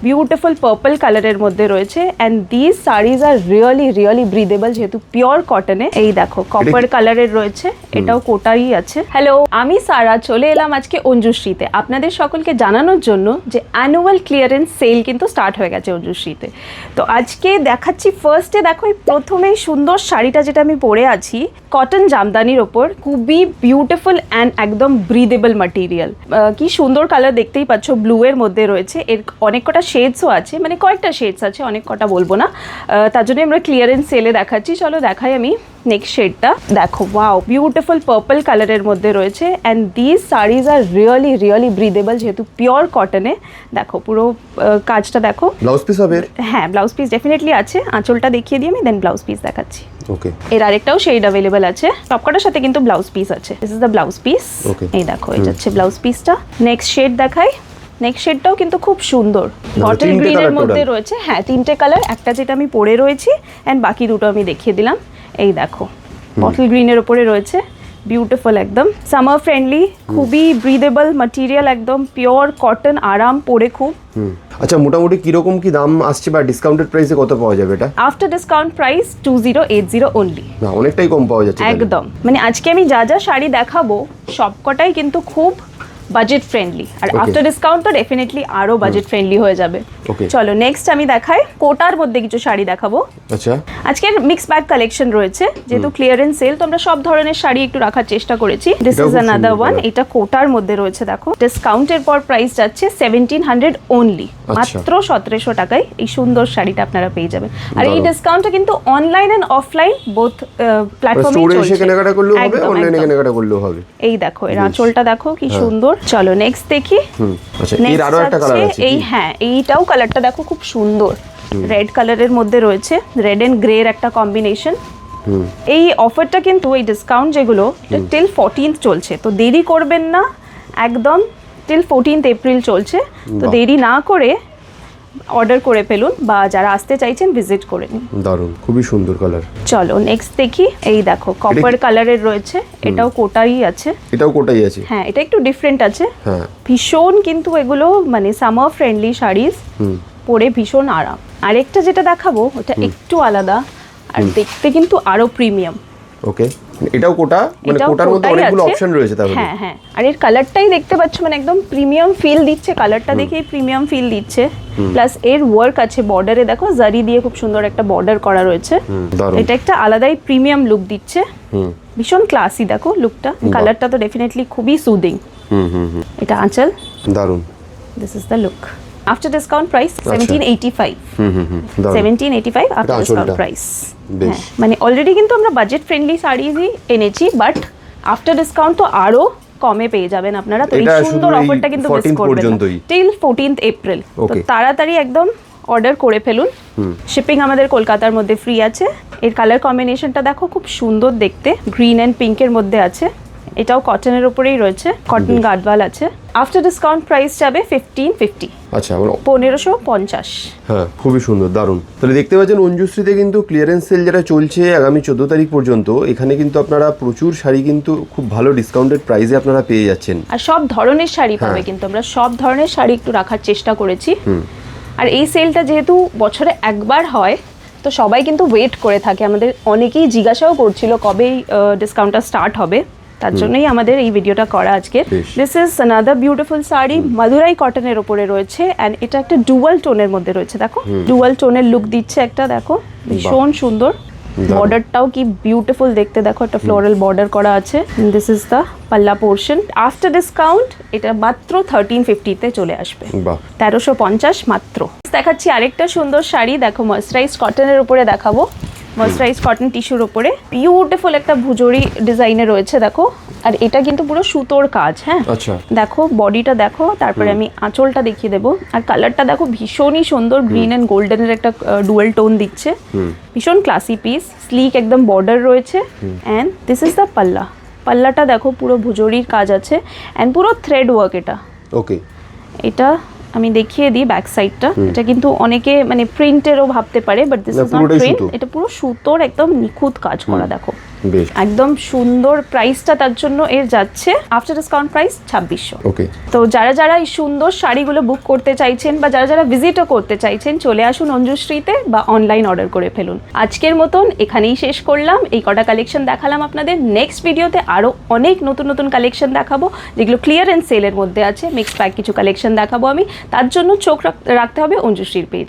Beautiful purple কালারের মধ্যে রয়েছে and this sarees are really breathable, যেহেতু পিওর কটনে। এই দেখো কপার কালারের রয়েছে, এটাও কোটারই আছে। হ্যালো, আমি সারা চলে এলাম আজকে অঞ্জুশ্রীতে আপনাদের সকলকে জানানোর জন্য যে অ্যানুয়াল ক্লিয়ারেন্স সেল কিন্তু স্টার্ট হয়ে গেছে অঞ্জুশ্রীতে। তো আজকে দেখাচ্ছি ফার্স্টে দেখো এই প্রথমেই সুন্দর শাড়িটা যেটা আমি পরে আছি, কটন জামদানির ওপর, খুবই বিউটিফুল অ্যান্ড একদম ব্রিদেবল ম্যাটেরিয়াল। কি সুন্দর কালার দেখতেই পাচ্ছ, ব্লু এর মধ্যে রয়েছে। এর অনেক কটা শেডসও আছে, মানে কয়েকটা শেডস আছে, অনেক কটা বলবো না, তার জন্য আমরা ক্লিয়ারেন্স সেলে দেখাচ্ছি। চলো দেখাই আমি নেক্সট শেডটা। দেখো ওয়াও, বিউটিফুল পার্পল কালারের মধ্যে রয়েছে and this sarees are really breathable, যেহেতু পিওর কটনে। দেখো পুরো কাজটা দেখো। ব্লাউজ পিস হবে? হ্যাঁ, ব্লাউজ পিস ডেফিনেটলি আছে। আঁচলটা দেখিয়ে দিই আমি, দেন ব্লাউজ পিস দেখাচ্ছি। ওকে, এর আরেকটাও শেড অ্যাভেলেবল আছে, সবকটার সাথে কিন্তু ব্লাউজ পিস আছে। This is the blouse piece. এই দেখো, এটা হচ্ছে ব্লাউজ পিসটা। নেক্সট শেড দেখাই। নেক্সট শেডটাও কিন্তু খুব সুন্দর, বটল গ্রিনের মধ্যে রয়েছে। হ্যাঁ, তিনটে কালার, একটা যেটা আমি পরে রয়েছি অ্যান্ড বাকি দুটো আমি দেখিয়ে দিলাম। এই দেখো বটল গ্রিনের উপরে রয়েছে, বিউটিফুল, একদম সামার ফ্রেন্ডলি, খুবই ব্রিদেবল ম্যাটেরিয়াল, একদম পিওর কটন, আরাম পরে খুব। আচ্ছা, মোটামুটি কিরকম কি দাম আসছে বা ডিসকাউন্টেড প্রাইসে কত পাওয়া যাবে এটা? After discount price 2080 only. না, অনেকটাই কম পাওয়া যাচ্ছে একদম। মানে আজকে আমি যা যা শাড়ি দেখাবো সবকটাই কিন্তু খুব বাজেট ফ্রেন্ডলি, আর আফটার ডিসকাউন্ট তো ডেফিনেটলি আরো বাজেট ফ্রেন্ডলি হয়ে যাবে। চলো নেক্সট আমি দেখাই, কোটার মধ্যে কিছু শাড়ি দেখাবো। আচ্ছা, আজকের মিক্স ব্যাগ কালেকশন রয়েছে, যেহেতু ক্লিয়ারেন্স সেল তো আমরা সব ধরনের শাড়ি একটু রাখার চেষ্টা করেছি। দিস ইজ অ্যানাদার ওয়ান, এটা কোটার মধ্যে রয়েছে। দেখো ডিসকাউন্টের পর প্রাইস যাচ্ছে 1700 অনলি, মাত্র 1700 টাকায় এই সুন্দর শাড়িটা আপনারা পেয়ে যাবেন। আর এই ডিসকাউন্টটা কিন্তু অনলাইন এন্ড অফলাইন বোথ প্ল্যাটফর্মে চলছে। কেনাকাটা করলেও হবে, অনলাইনে কেনাকাটা করলেও হবে। এই দেখো এর আঁচলটা দেখো কি সুন্দর। চলো নেক্সট দেখি। আচ্ছা, এর আরো একটা কালার আছে। এই হ্যাঁ, এইটাও কালারটা দেখো খুব সুন্দর, রেড কালারের মধ্যে রয়েছে, রেড এন্ড গ্রে এর একটা কম্বিনেশন। এই অফারটা কিন্তু এই ডিসকাউন্ট যেগুলো টিল 14th চলছে, তো দেরি করবেন না, একদম টিল 14th এপ্রিল চলছে। তো দেরি না করে অর্ডার করে ফেলুন, বা যারা আসতে চাইছেন ভিজিট করে নিন। দারুণ, খুবই সুন্দর কালার। চলো নেক্সট দেখি। এই দেখো কপার কালারের রয়েছে, এটাও কোটারই আছে। এটাও কোটাই আছে? হ্যাঁ, এটা একটু ডিফারেন্ট আছে। হ্যাঁ, ভীষণ কিন্তু এগুলো মানে সামার ফ্রেন্ডলি শাড়িজ, পরে ভীষণ আরাম। আরেকটা যেটা দেখাবো ওটা একটু আলাদা আর দেখতে কিন্তু আরো প্রিমিয়াম। ওকে, এটাও কোটা, মানে কোটার মধ্যে অনেকগুলো অপশন রয়েছে তাহলে। হ্যাঁ হ্যাঁ, আর এর কালারটাই দেখতে পাচ্ছ, মানে একদম প্রিমিয়াম ফিল দিচ্ছে, কালারটা দেখেই প্রিমিয়াম ফিল দিচ্ছে। প্লাস এর ওয়ার্ক আছে বর্ডারে, দেখো জারি দিয়ে খুব সুন্দর একটা বর্ডার করা রয়েছে। এটা একটা আলাদাই প্রিমিয়াম লুক দিচ্ছে, ভীষণ ক্লাসি দেখো লুকটা। কালারটা তো ডেফিনেটলি খুবই সুদিং। এটা আঁচল, দারুণ। This is the look. After discount price 1785। 1785 after discount price. মানে অলরেডি কিন্তু আমরা বাজেট ফ্রেন্ডলি শাড়িজই এনেছি, বাট আফটার ডিসকাউন্ট তো আরো কমে পেয়ে যাবেন আপনারা। তো এই সুন্দর অফারটা কিন্তু মিস করবেন না, টিল 14th এপ্রিল। তো তাড়াতাড়ি একদম অর্ডার করে ফেলুন। শিপিং আমাদের কলকাতার মধ্যে ফ্রি আছে। এর কালার কম্বিনেশনটা দেখো খুব সুন্দর দেখতে, গ্রিন এন্ড পিঙ্কের মধ্যে আছে। এটাও কটনের উপরেই রয়েছে, কটন গার্ডওয়াল আছে। আফটার ডিসকাউন্ট প্রাইস যাবে 1550। আচ্ছা, 1550। হ্যাঁ, খুবই সুন্দর, দারুণ। তাহলে দেখতে পাচ্ছেন অঞ্জুশ্রীতে কিন্তু ক্লিয়ারেন্স সেল যেটা চলছে আগামী 14 তারিখ পর্যন্ত, এখানে কিন্তু আপনারা প্রচুর শাড়ি কিন্তু খুব ভালো ডিসকাউন্টেড প্রাইসে আপনারা পেয়ে যাচ্ছেন। আর সব ধরনের শাড়ি পাবে, কিন্তু আমরা সব ধরনের শাড়ি একটু রাখার চেষ্টা করেছি। আর এই সেলটা যেহেতু বছরে একবার হয়, তো সবাই কিন্তু ওয়েট করে থাকে। আমাদের অনেকেই জিজ্ঞাসাও করছিল কবে ডিসকাউন্টটা স্টার্ট হবে, তার জন্যই আমাদের এই ভিডিওটা করা আজকে। This is another beautiful sari, Madurai কটনের উপরে রয়েছে এন্ড এটা একটা ডুয়াল টোনের মধ্যে রয়েছে। দেখো ডুয়াল টোনের লুক দিচ্ছে একটা, দেখো ভীষণ সুন্দর। বর্ডারটাও কি বিউটিফুল দেখতে, দেখো একটা ফ্লোরাল বর্ডার করা আছে। দিস ইজ দ্য পাল্লা পোর্শন। আফটার ডিসকাউন্ট এটা মাত্র 1350 তে চলে আসবে, 1350 মাত্র। দেখাচ্ছি আরেকটা সুন্দর শাড়ি, দেখো ময়শ্চারাইজড কটনের উপরে দেখাবো। ময়শ্চারাইজ কটন টিস্যুর উপরে বিউটিফুল একটা ভুজুরি ডিজাইনে রয়েছে, দেখো। আর এটা কিন্তু পুরো সুতোর কাজ। হ্যাঁ, দেখো বডিটা দেখো, তারপরে আমি আঁচলটা দেখিয়ে দেবো। আর কালারটা দেখো ভীষণই সুন্দর, গ্রিন এন্ড গোল্ডেনের একটা ডুয়াল টোন দিচ্ছে, ভীষণ ক্লাসি পিস। স্লিক একদম বর্ডার রয়েছে এন্ড দিস ইজ দ্য পাল্লা। পাল্লাটা দেখো পুরো ভুজুরির কাজ আছে এন্ড পুরো থ্রেড ওয়ার্ক এটা। ওকে, এটা আমি দেখিয়ে দিই ব্যাক সাইডটা। এটা কিন্তু অনেকে মানে প্রিন্টেরও ভাবতে পারে, but this is not print, এটা পুরো সুতোর একদম নিখুঁত কাজ করা। দেখো বেশ, একদম সুন্দর প্রাইসটা তার জন্য এর যাচ্ছে আফটার ডিসকাউন্ট প্রাইস 2600। ওকে। তো যারা যারা এই সুন্দর শাড়িগুলো বুক করতে চাইছেন বা যারা যারা ভিজিটও করতে চাইছেন, চলে আসুন অঞ্জুশ্রীতে বা অনলাইন অর্ডার করে ফেলুন। আজকের মতন এখানেই শেষ করলাম, এই কটা কালেকশন দেখালাম আপনাদের। নেক্সট ভিডিওতে আরও অনেক নতুন নতুন কালেকশন দেখাবো, যেগুলো ক্লিয়ারেন্স সেলের মধ্যে আছে। মিক্স প্যাক কিছু কালেকশন দেখাবো আমি, তার জন্য চোখ রাখতে হবে অঞ্জুশ্রীর পেজ।